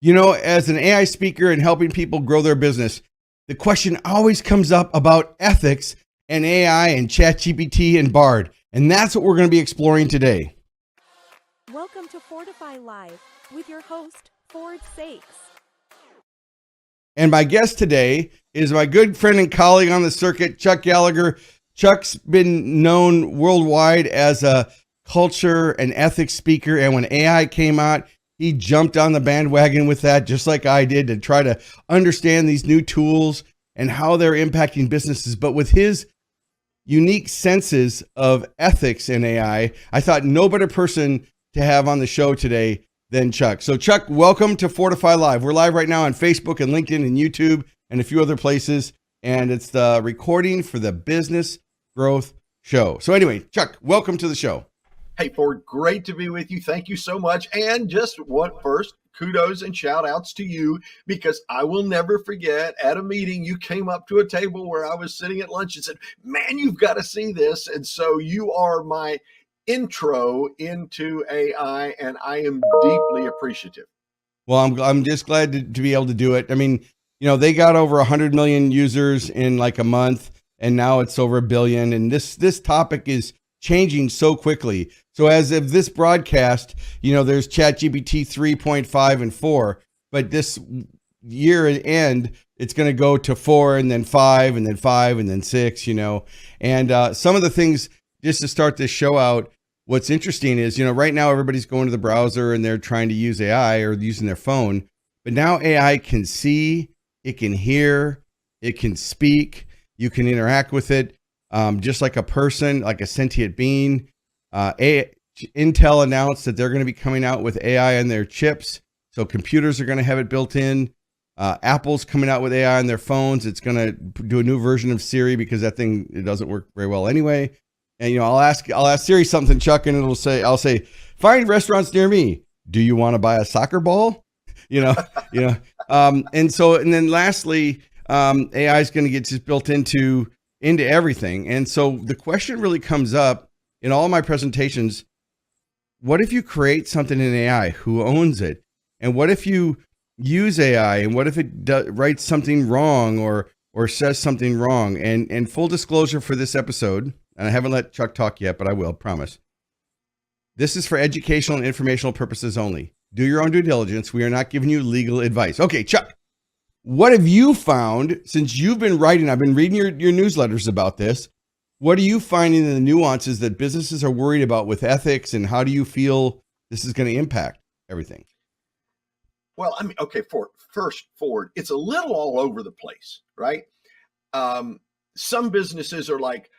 You know, as an AI speaker and helping people grow their business, the question always comes up about ethics and AI and ChatGPT and Bard. And that's what we're going to be exploring today. Welcome to Fordify Live with your host, Ford Saeks. And my guest today is my good friend and colleague on the circuit, Chuck Gallagher. Chuck's been known worldwide as a culture and ethics speaker. And when AI came out, he jumped on the bandwagon with that, just like I did, to try to understand these new tools and how they're impacting businesses. But with his unique senses of ethics in AI, I thought no better person to have on the show today than Chuck. So Chuck, welcome to Fordify Live. We're live right now on Facebook and LinkedIn and YouTube and a few other places. And it's the recording for the Business Growth Show. So anyway, Chuck, welcome to the show. Hey, Ford, great to be with you. Thank you so much. And just first, kudos and shout outs to you, because I will never forget at a meeting, you came up to a table where I was sitting at lunch and said, man, you've got to see this. And so you are my intro into AI, and I am deeply appreciative. Well, I'm just glad to be able to do it. I mean, you know, they got over 100 million users in like a month, and now it's over 1 billion. And this topic is changing so quickly. So as of this broadcast, you know, there's ChatGPT 3.5 and 4, but this year end, it's going to go to 4 and then 5 and then 5 and then 6, you know. And some of the things, just to start this show out, what's interesting is, you know, right now everybody's going to the browser and they're trying to use AI or using their phone, but now AI can see, it can hear, it can speak, you can interact with it. Just like a person, like a sentient being. Intel announced that they're going to be coming out with AI on their chips. So computers are going to have it built in. Apple's coming out with AI on their phones. It's going to do a new version of Siri because that thing, it doesn't work very well anyway. And, you know, I'll ask Siri something, Chuck, and I'll say, find restaurants near me. Do you want to buy a soccer ball? You know. And then lastly, AI is going to get just built into everything. And so the question really comes up in all my presentations: what if you create something in AI? Who owns it? And what if you use AI? And what if it writes something wrong or says something wrong? And full disclosure for this episode, and I haven't let Chuck talk yet, but I will, promise. This is for educational and informational purposes only. Do your own due diligence. We are not giving you legal advice. Okay, Chuck, what have you found since you've been writing? I've been reading your newsletters about this. What are you finding in the nuances that businesses are worried about with ethics, and how do you feel this is going to impact everything? Well, I mean, okay, Ford, it's a little all over the place, right? Some businesses are like,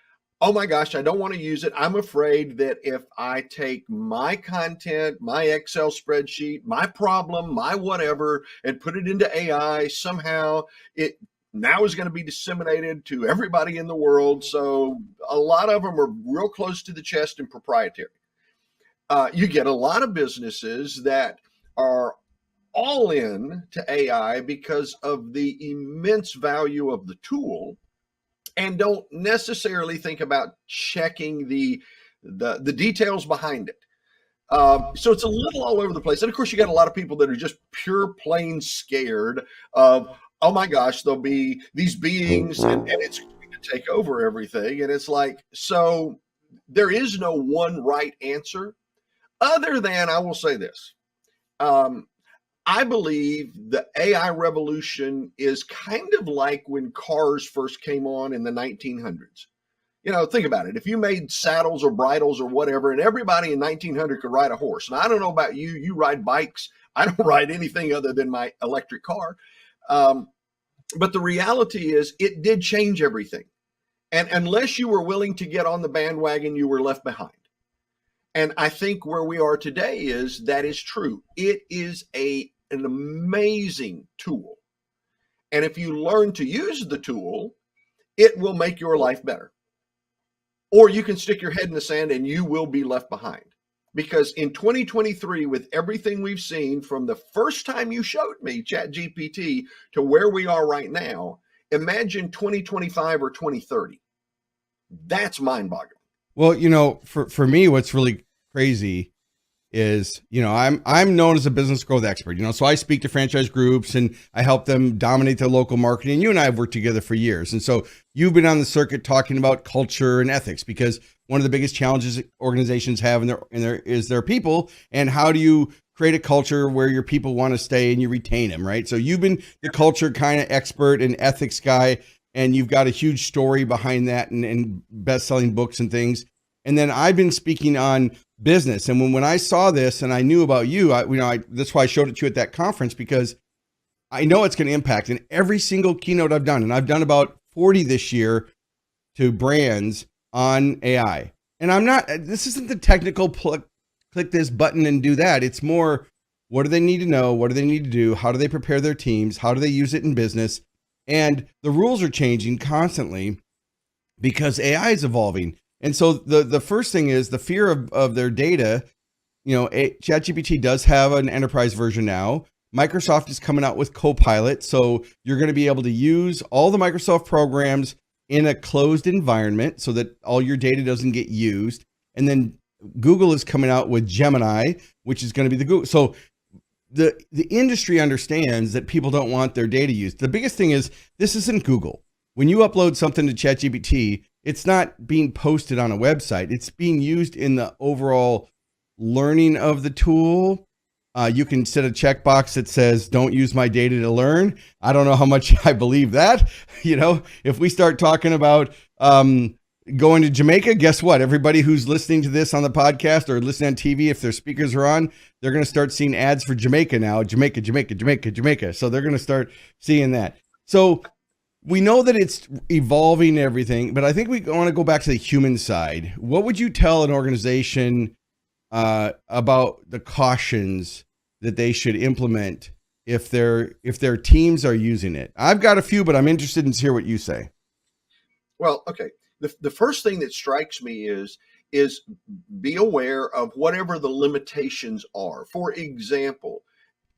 oh my gosh, I don't want to use it. I'm afraid that if I take my content, my Excel spreadsheet, my problem, my whatever, and put it into AI, somehow it now is going to be disseminated to everybody in the world. So a lot of them are real close to the chest and proprietary. You get a lot of businesses that are all in to AI because of the immense value of the tool, and don't necessarily think about checking the details behind it. So it's a little all over the place. And of course, you got a lot of people that are just pure plain scared of, oh my gosh, there'll be these beings and it's going to take over everything. And it's like, so there is no one right answer, other than I will say this. I believe the AI revolution is kind of like when cars first came on in the 1900s. You know, think about it. If you made saddles or bridles or whatever, and everybody in 1900 could ride a horse. And I don't know about you, you ride bikes. I don't ride anything other than my electric car. But the reality is it did change everything. And unless you were willing to get on the bandwagon, you were left behind. And I think where we are today is that is true. It is an amazing tool. And if you learn to use the tool, it will make your life better. Or you can stick your head in the sand and you will be left behind. Because in 2023, with everything we've seen from the first time you showed me ChatGPT to where we are right now, imagine 2025 or 2030. That's mind-boggling. Well, you know, for me, what's really crazy is, I'm known as a business growth expert, so I speak to franchise groups and I help them dominate their local marketing. You and I have worked together for years. And so you've been on the circuit talking about culture and ethics, because one of the biggest challenges organizations have is their people. And how do you create a culture where your people want to stay and you retain them, right? So you've been the culture kind of expert and ethics guy, and you've got a huge story behind that and best-selling books and things. And then I've been speaking on business. And when I saw this and I knew about you, that's why I showed it to you at that conference, because I know it's going to impact. And every single keynote I've done, and I've done about 40 this year to brands on AI. And this isn't the technical click this button and do that. It's more, what do they need to know? What do they need to do? How do they prepare their teams? How do they use it in business? And the rules are changing constantly because AI is evolving. And so the first thing is the fear of their data. ChatGPT does have an enterprise version now. Microsoft is coming out with Copilot. So you're going to be able to use all the Microsoft programs in a closed environment so that all your data doesn't get used. And then Google is coming out with Gemini, which is going to be the Google. So the industry understands that people don't want their data used. The biggest thing is, this isn't Google. When you upload something to ChatGPT, it's not being posted on a website. It's being used in the overall learning of the tool. You can set a checkbox that says, don't use my data to learn. I don't know how much I believe that. If we start talking about going to Jamaica, guess what? Everybody who's listening to this on the podcast or listening on TV, if their speakers are on, they're going to start seeing ads for Jamaica now. Jamaica. So they're going to start seeing that. So we know that it's evolving everything, but I think we want to go back to the human side. What would you tell an organization about the cautions that they should implement if their teams are using it? I've got a few, but I'm interested in hear what you say. Well, okay. The first thing that strikes me is be aware of whatever the limitations are. For example,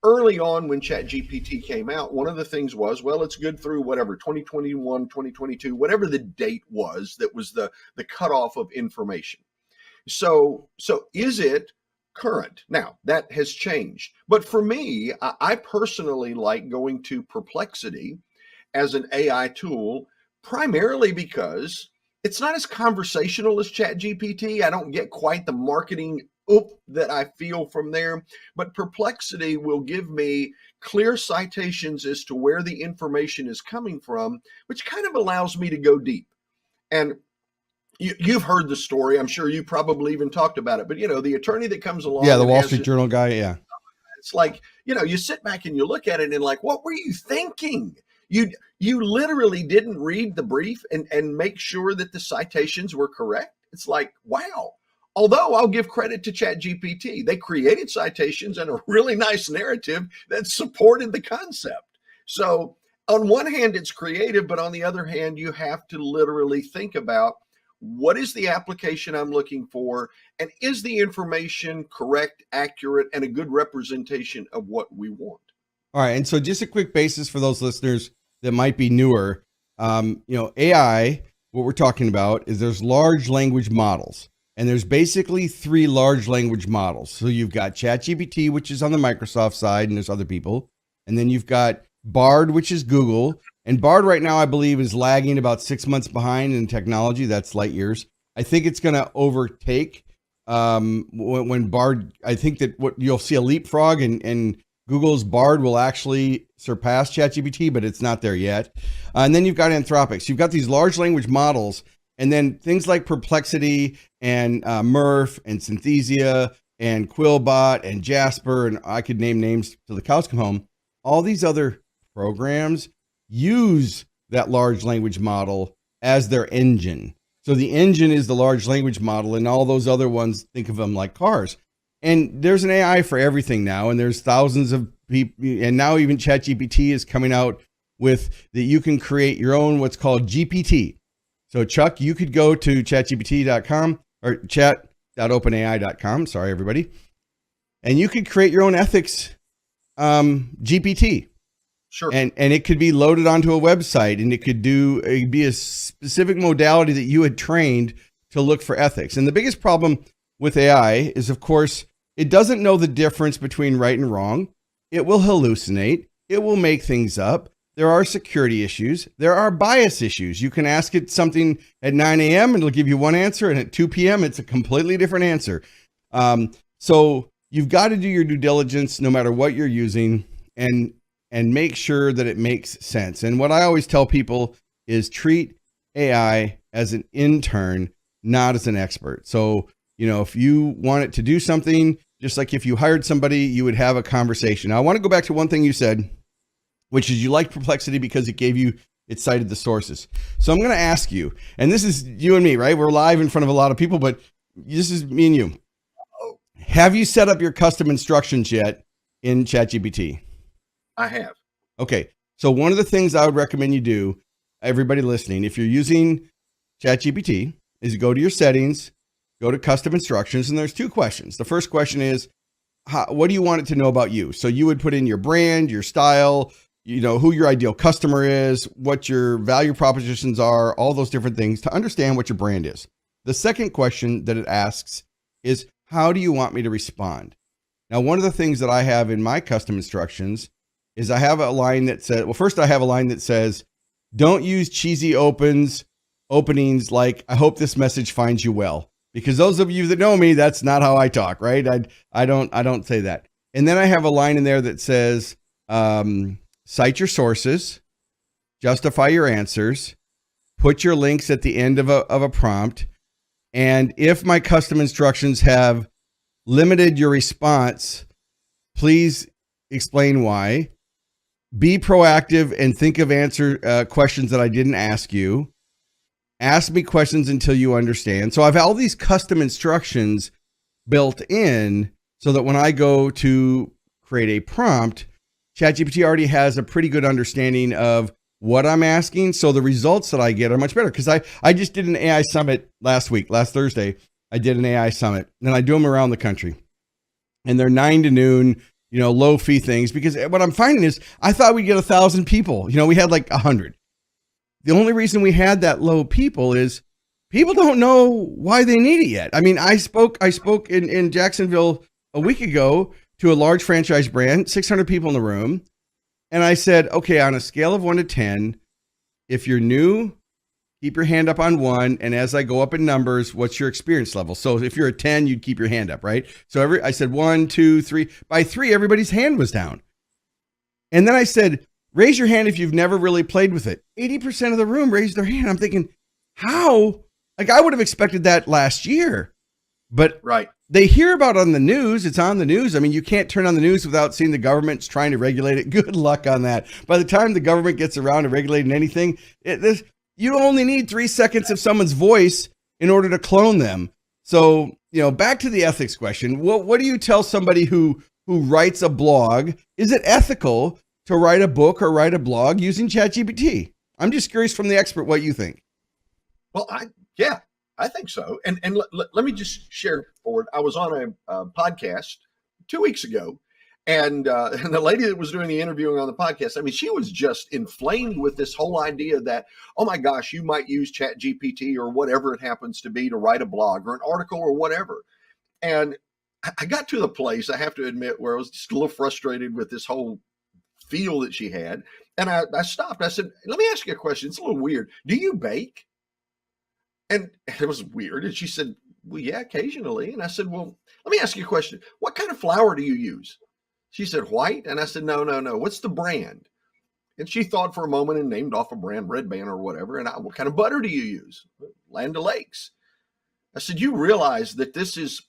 early on when ChatGPT came out, one of the things was, well, it's good through whatever, 2021, 2022, whatever the date was that was the cutoff of information. So is it current? Now, that has changed. But for me, I personally like going to Perplexity as an AI tool, primarily because it's not as conversational as ChatGPT. I don't get quite the marketing that I feel from there, but Perplexity will give me clear citations as to where the information is coming from, which kind of allows me to go deep. And you've heard the story. I'm sure you probably even talked about it, but the attorney that comes along. Yeah, the Wall Street Journal guy. Yeah. It's like, you sit back and you look at it and like, what were you thinking? You literally didn't read the brief and make sure that the citations were correct. It's like, wow. Although I'll give credit to ChatGPT, they created citations and a really nice narrative that supported the concept. So on one hand, it's creative, but on the other hand, you have to literally think about, what is the application I'm looking for? And is the information correct, accurate, and a good representation of what we want? All right. And so just a quick basis for those listeners that might be newer. AI, what we're talking about is there's large language models. And there's basically 3 large language models. So you've got ChatGPT, which is on the Microsoft side, and there's other people. And then you've got Bard, which is Google. And Bard right now, I believe, is lagging about 6 months behind in technology. That's light years. I think it's going to overtake when Bard, I think that what you'll see a leapfrog and Google's Bard will actually surpass ChatGPT, but it's not there yet. And then you've got Anthropic. So you've got these large language models. And then things like Perplexity and Murph and Synthesia and Quillbot and Jasper, and I could name names till the cows come home. All these other programs use that large language model as their engine. So the engine is the large language model, and all those other ones, think of them like cars. And there's an AI for everything now, and there's thousands of people, and now even ChatGPT is coming out with that you can create your own what's called GPT. So Chuck, you could go to chatgpt.com or chat.openai.com. Sorry, everybody. And you could create your own ethics GPT. Sure. And it could be loaded onto a website, and it'd be a specific modality that you had trained to look for ethics. And the biggest problem with AI is, of course, It doesn't know the difference between right and wrong. It will hallucinate. It will make things up. There are security issues. There are bias issues. You can ask it something at 9 a.m. and it'll give you one answer, and at 2 p.m. it's a completely different answer. So you've got to do your due diligence no matter what you're using, and make sure that it makes sense. And what I always tell people is treat AI as an intern, not as an expert. So, if you want it to do something, just like if you hired somebody, you would have a conversation. Now, I want to go back to one thing you said, which is you liked Perplexity because it cited the sources. So I'm going to ask you, and this is you and me, right? We're live in front of a lot of people, but this is me and you. Have you set up your custom instructions yet in ChatGPT? I have. Okay. So one of the things I would recommend you do, everybody listening, if you're using ChatGPT, is go to your settings, go to custom instructions, and there's two questions. The first question is, what do you want it to know about you? So you would put in your brand, your style, who your ideal customer is, what your value propositions are, all those different things to understand what your brand is. The second question that it asks is, how do you want me to respond? Now, one of the things that I have in my custom instructions is I have a line that says, first I have a line that says, don't use cheesy openings like, I hope this message finds you well. Because those of you that know me, that's not how I talk, right? I don't say that. And then I have a line in there that says, cite your sources, justify your answers, put your links at the end of a prompt. And if my custom instructions have limited your response, please explain why. Be proactive and think of questions that I didn't ask you. Ask me questions until you understand. So I've all these custom instructions built in so that when I go to create a prompt, ChatGPT already has a pretty good understanding of what I'm asking. So the results that I get are much better. Because I just did an AI summit last Thursday. I did an AI summit, and I do them around the country. And they're 9 to noon, low fee things. Because what I'm finding is I thought we'd get 1,000 people. We had like 100. The only reason we had that low people is people don't know why they need it yet. I mean, I spoke in Jacksonville a week ago to a large franchise brand, 600 people in the room. And I said, okay, on a scale of 1 to 10, if you're new, keep your hand up on 1. And as I go up in numbers, what's your experience level? So if you're a 10, you'd keep your hand up, right? So I said 1, 2, 3. By 3, everybody's hand was down. And then I said, raise your hand if you've never really played with it. 80% of the room raised their hand. I'm thinking, how? Like, I would have expected that last year. But right. They hear about it on the news. It's on the news. I mean, you can't turn on the news without seeing the government's trying to regulate it. Good luck on that. By the time the government gets around to regulating anything, you only need 3 seconds of someone's voice in order to clone them. So, back to the ethics question. What do you tell somebody who writes a blog? Is it ethical to write a book or write a blog using ChatGPT? I'm just curious from the expert what you think. Well, I think so. And let me just share forward. I was on a podcast 2 weeks ago, and the lady that was doing the interviewing on the podcast, I mean, she was just inflamed with this whole idea that, oh my gosh, you might use ChatGPT or whatever it happens to be to write a blog or an article or whatever. And I got to the place, I have to admit, where I was just a little frustrated with this whole feel that she had. And I stopped. I said, let me ask you a question. It's a little weird. Do you bake? And it was weird. And she said, well, yeah, occasionally. And I said, well, let me ask you a question. What kind of flour do you use? She said, white. And I said, no. What's the brand? And she thought for a moment and named off a brand, Red Band or whatever. And what kind of butter do you use? Land O'Lakes. I said, you realize that this is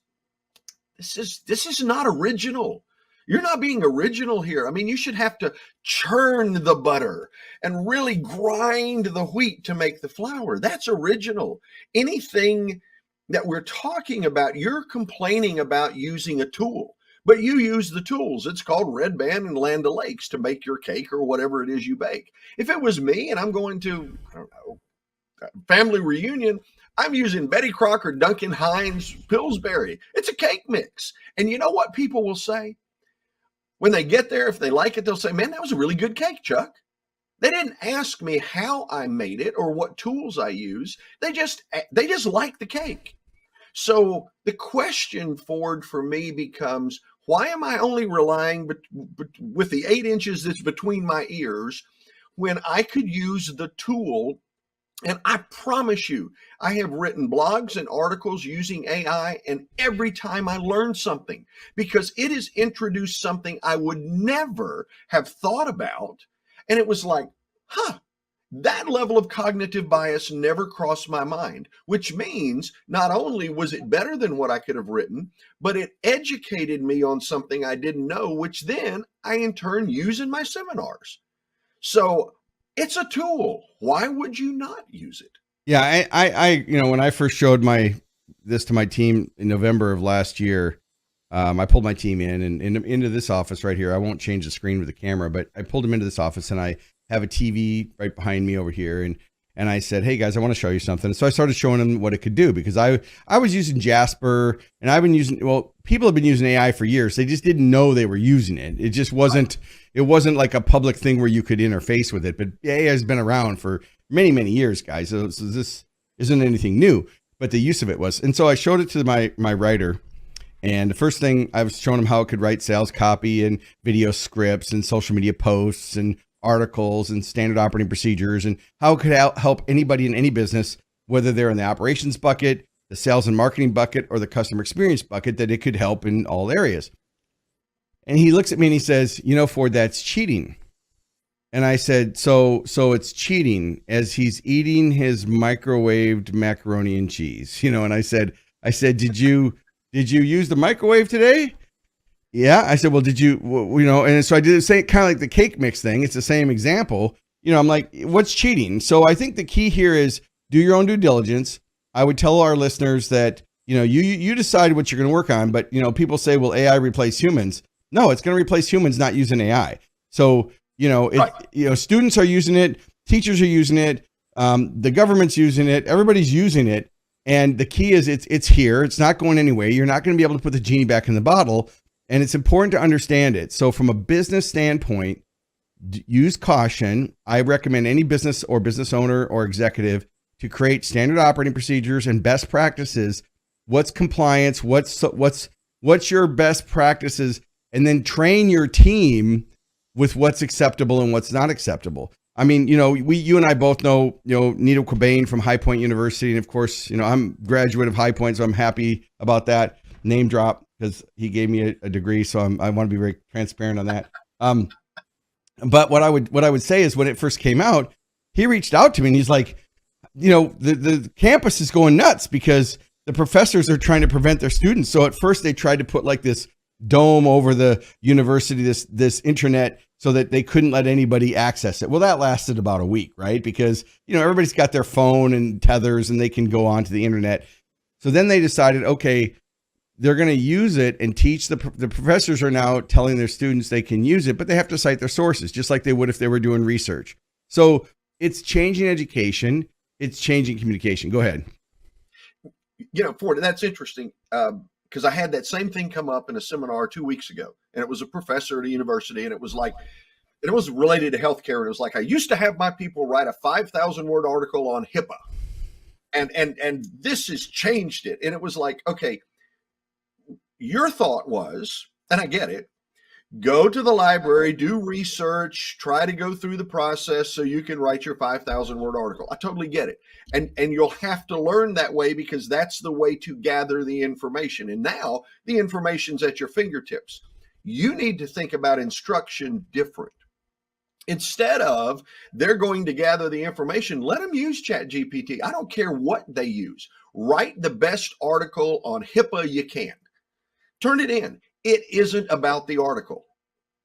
not original. You're not being original here. I mean, you should have to churn the butter and really grind the wheat to make the flour. That's original. Anything that we're talking about, you're complaining about using a tool, but you use the tools. It's called Red Band and Land O'Lakes to make your cake or whatever it is you bake. If it was me and I'm going to, I don't know, family reunion, I'm using Betty Crocker, Duncan Hines, Pillsbury. It's a cake mix. And you know what people will say? When they get there, if they like it, they'll say, man, that was a really good cake, Chuck. They didn't ask me how I made it or what tools I use. They just like the cake. So the question, Ford, for me becomes, why am I only relying with the 8 inches that's between my ears when I could use the tool? And I promise you, I have written blogs and articles using AI, and every time I learn something, because it has introduced something I would never have thought about. And it was like, that level of cognitive bias never crossed my mind, which means not only was it better than what I could have written, but it educated me on something I didn't know, which then I in turn use in my seminars. So it's a tool. Why would you not use it? Yeah, I when I first showed this to my team in November of last year, I pulled my team in and into this office right here. I won't change the screen with the camera, but I pulled them into this office, and I have a TV right behind me over here, and I said, "Hey guys, I want to show you something." So I started showing them what it could do, because I was using Jasper, and I've been using, people have been using AI for years. They just didn't know they were using it. It just wasn't. It wasn't like a public thing where you could interface with it. But AI has been around for many, many years, guys. So this isn't anything new, but the use of it was. And so I showed it to my writer. And the first thing, I was showing him how it could write sales copy and video scripts and social media posts and articles and standard operating procedures, and how it could help anybody in any business, whether they're in the operations bucket, the sales and marketing bucket, or the customer experience bucket, that it could help in all areas. And he looks at me and he says, Ford, that's cheating. And I said, so it's cheating as he's eating his microwaved macaroni and cheese, and I said, did you use the microwave today? Yeah. I said, well, did you, and so I did the same, kind of like the cake mix thing. It's the same example. I'm like, what's cheating? So I think the key here is do your own due diligence. I would tell our listeners that, you decide what you're going to work on, but, people say, will AI replace humans? No, it's going to replace humans not using AI. So, students are using it, teachers are using it, the government's using it, everybody's using it. And the key is it's here. It's not going anywhere. You're not going to be able to put the genie back in the bottle. And it's important to understand it. So from a business standpoint, use caution. I recommend any business or business owner or executive to create standard operating procedures and best practices. What's compliance? What's your best practices? And then train your team with what's acceptable and what's not acceptable. I mean, you and I both know, Nito Cobain from High Point University. And of course, I'm a graduate of High Point, so I'm happy about that. Name drop, because he gave me a degree. So I want to be very transparent on that. But what I would say is, when it first came out, he reached out to me and he's like, the campus is going nuts because the professors are trying to prevent their students. So at first they tried to put like this dome over the university, this intranet, so that they couldn't let anybody access it. Well, that lasted about a week, right? Because, everybody's got their phone and tethers and they can go onto the internet. So then they decided, okay, they're going to use it and teach. The professors are now telling their students they can use it, but they have to cite their sources, just like they would if they were doing research. So it's changing education. It's changing communication. Go ahead. Ford, that's interesting. Because I had that same thing come up in a seminar 2 weeks ago, and it was a professor at a university, and it was like, and it was related to healthcare. And it was like, I used to have my people write a 5,000 word article on HIPAA, and this has changed it. And it was like, okay, your thought was, and I get it, go to the library, do research, try to go through the process so you can write your 5,000 word article. I totally get it. And you'll have to learn that way, because that's the way to gather the information. And now the information's at your fingertips. You need to think about instruction different. Instead of they're going to gather the information, let them use ChatGPT. I don't care what they use. Write the best article on HIPAA you can. Turn it in. It isn't about the article.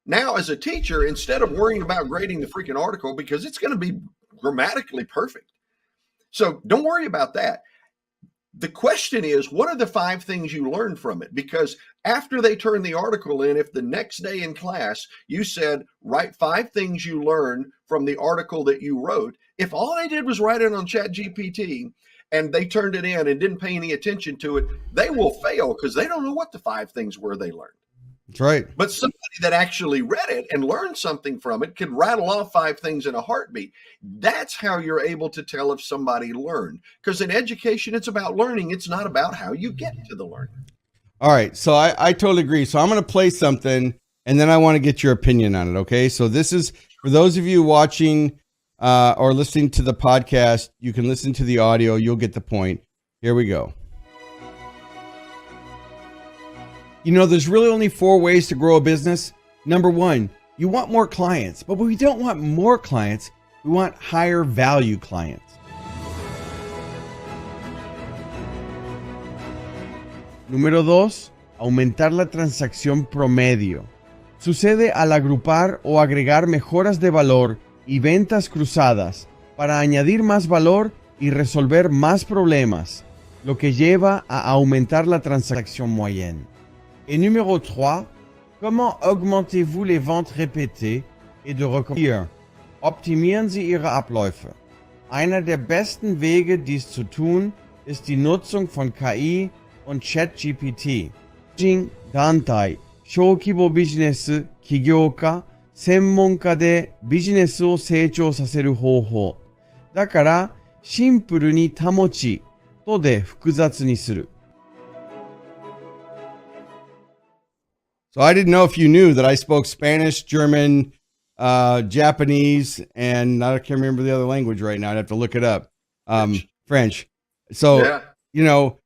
Now, as a teacher, instead of worrying about grading the freaking article, because it's going to be grammatically perfect. So don't worry about that. The question is, what are the 5 things you learned from it? Because after they turn the article in, if the next day in class you said, write 5 things you learned from the article that you wrote, if all they did was write it on ChatGPT and they turned it in and didn't pay any attention to it, they will fail, because they don't know what the 5 things were they learned. That's right. But somebody that actually read it and learned something from it could rattle off 5 things in a heartbeat. That's how you're able to tell if somebody learned. Because in education, it's about learning. It's not about how you get to the learning. All right. So I totally agree. So I'm going to play something and then I want to get your opinion on it. Okay. So this is for those of you watching or listening to the podcast. You can listen to the audio. You'll get the point. Here we go. You know, there's really only 4 ways to grow a business. Number 1, you want more clients, but we don't want more clients. We want higher value clients. Número 2, aumentar la transacción promedio. Sucede al agrupar o agregar mejoras de valor y ventas cruzadas para añadir más valor y resolver más problemas, lo que lleva a aumentar la transacción moyenne. Et numéro 3, comment augmentez-vous les ventes répétées et de Recommandation? Optimieren Sie Ihre Abläufe. Einer der besten Wege, dies zu tun, ist die Nutzung von KI und ChatGPT. Jin Dantai, 小規模ビジネス起業家、専門家でビジネスを成長させる方法。だから、シンプルに保ち、とで複雑にする。So I didn't know if you knew that I spoke Spanish, German, Japanese, and I can't remember the other language right now. I'd have to look it up. French. So, you know,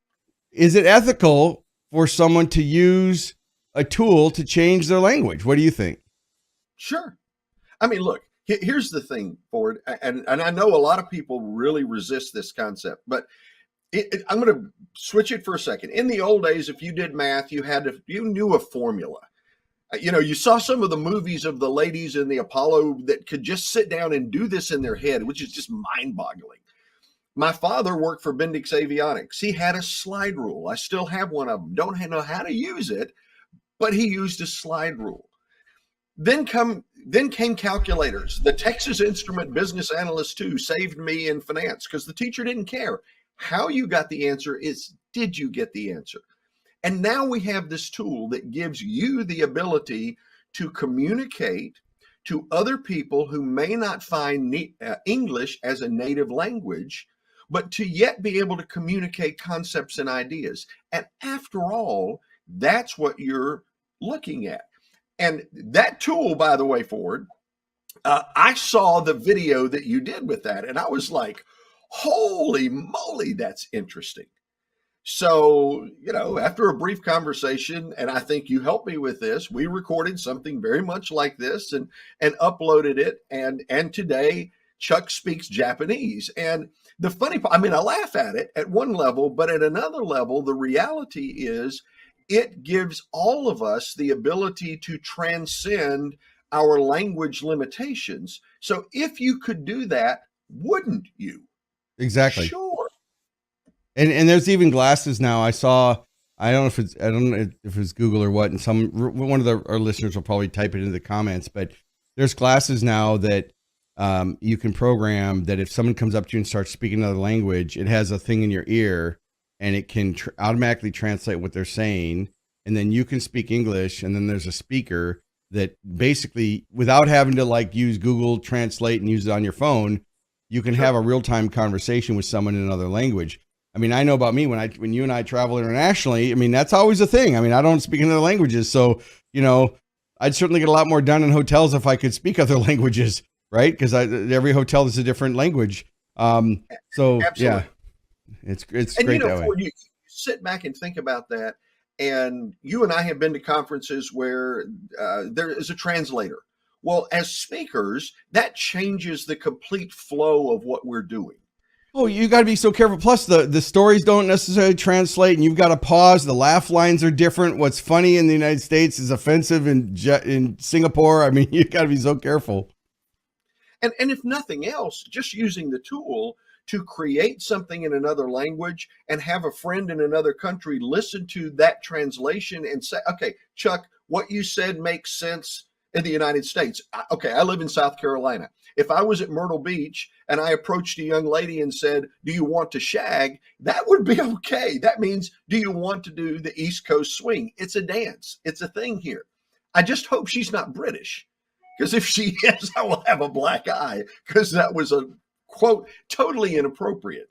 is it ethical for someone to use a tool to change their language? What do you think? Sure. I mean, look, here's the thing, Ford, and I know a lot of people really resist this concept, but I'm going to switch it for a second. In the old days, if you did math, you knew a formula. You know, you saw some of the movies of the ladies in the Apollo that could just sit down and do this in their head, which is just mind-boggling. My father worked for Bendix Avionics. He had a slide rule. I still have one of them. Don't know how to use it, but he used a slide rule. Then came calculators. The Texas Instrument Business Analyst 2 saved me in finance because the teacher didn't care. How you got the answer is, did you get the answer? And now we have this tool that gives you the ability to communicate to other people who may not find English as a native language, but to yet be able to communicate concepts and ideas. And after all, that's what you're looking at. And that tool, by the way, Ford, I saw the video that you did with that, and I was like, holy moly, that's interesting. So, you know, after a brief conversation, and I think you helped me with this, we recorded something very much like this and uploaded it. And today, Chuck speaks Japanese. And the funny part, I mean, I laugh at it at one level, but at another level, the reality is it gives all of us the ability to transcend our language limitations. So if you could do that, wouldn't you? Exactly. Sure. And there's even glasses now. I don't know if it's Google or what, and one of our listeners will probably type it into the comments, but there's glasses now that you can program that if someone comes up to you and starts speaking another language, it has a thing in your ear and it can automatically translate what they're saying. And then you can speak English. And then there's a speaker that basically, without having to like use Google Translate and use it on your phone, you can have a real-time conversation with someone in another language. I mean, I know about me when you and I travel internationally, I mean, that's always a thing. I mean, I don't speak other languages. So, you know, I'd certainly get a lot more done in hotels if I could speak other languages, right? Because every hotel is a different language. So absolutely. Yeah, it's and great, you know, that way. You sit back and think about that. And you and I have been to conferences where there is a translator. Well, as speakers, that changes the complete flow of what we're doing. Oh, you got to be so careful. Plus, the stories don't necessarily translate, and you've got to pause. The laugh lines are different. What's funny in the United States is offensive in Singapore. I mean, you got to be so careful. And if nothing else, just using the tool to create something in another language and have a friend in another country listen to that translation and say, okay, Chuck, what you said makes sense in the United States. Okay, I live in South Carolina. If I was at Myrtle Beach and I approached a young lady and said, do you want to shag? That would be okay. That means, do you want to do the East Coast swing? It's a dance. It's a thing here. I just hope she's not British, because if she is, I will have a black eye, because that was a quote totally inappropriate.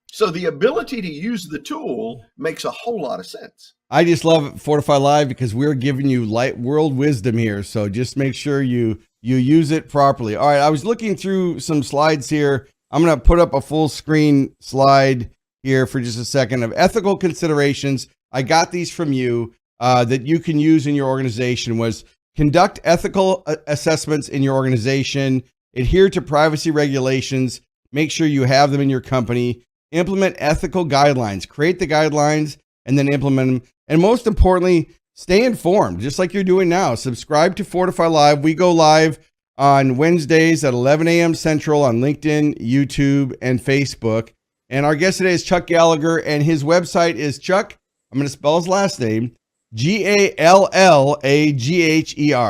So the ability to use the tool makes a whole lot of sense. I just love Fordify Live because we're giving you light world wisdom here. So just make sure you use it properly. All right, I was looking through some slides here. I'm going to put up a full screen slide here for just a second of ethical considerations. I got these from you that you can use in your organization. Was conduct ethical assessments in your organization, adhere to privacy regulations, make sure you have them in your company, implement ethical guidelines, create the guidelines, and then implement them. And most importantly, stay informed, just like you're doing now. Subscribe to Fordify Live. We go live on Wednesdays at 11 a.m. Central on LinkedIn, YouTube, and Facebook. And our guest today is Chuck Gallagher, and his website is Chuck, I'm going to spell his last name, Gallagher.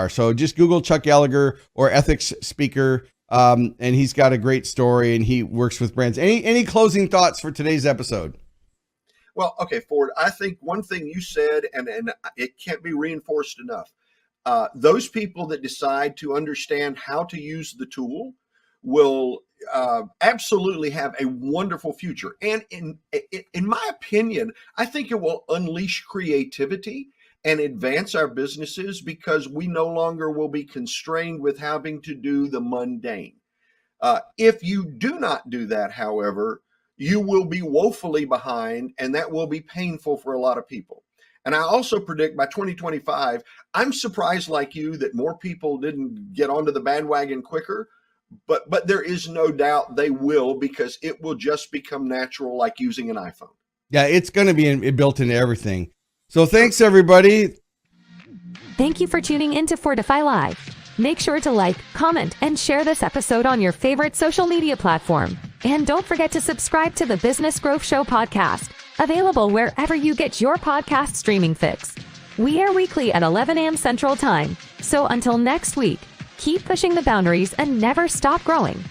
So just Google Chuck Gallagher or ethics speaker, and he's got a great story, and he works with brands. Any closing thoughts for today's episode? Well, okay, Ford, I think one thing you said, and it can't be reinforced enough, those people that decide to understand how to use the tool will absolutely have a wonderful future. And in my opinion, I think it will unleash creativity and advance our businesses, because we no longer will be constrained with having to do the mundane. If you do not do that, however, you will be woefully behind, and that will be painful for a lot of people. And I also predict by 2025, I'm surprised like you that more people didn't get onto the bandwagon quicker, but there is no doubt they will, because it will just become natural, like using an iPhone. Yeah, it's going to be built into everything. So thanks, everybody. Thank you for tuning in to Fordify Live. Make sure to like, comment, and share this episode on your favorite social media platform. And don't forget to subscribe to the Business Growth Show podcast, available wherever you get your podcast streaming fix. We air weekly at 11 a.m. Central Time. So until next week, keep pushing the boundaries and never stop growing.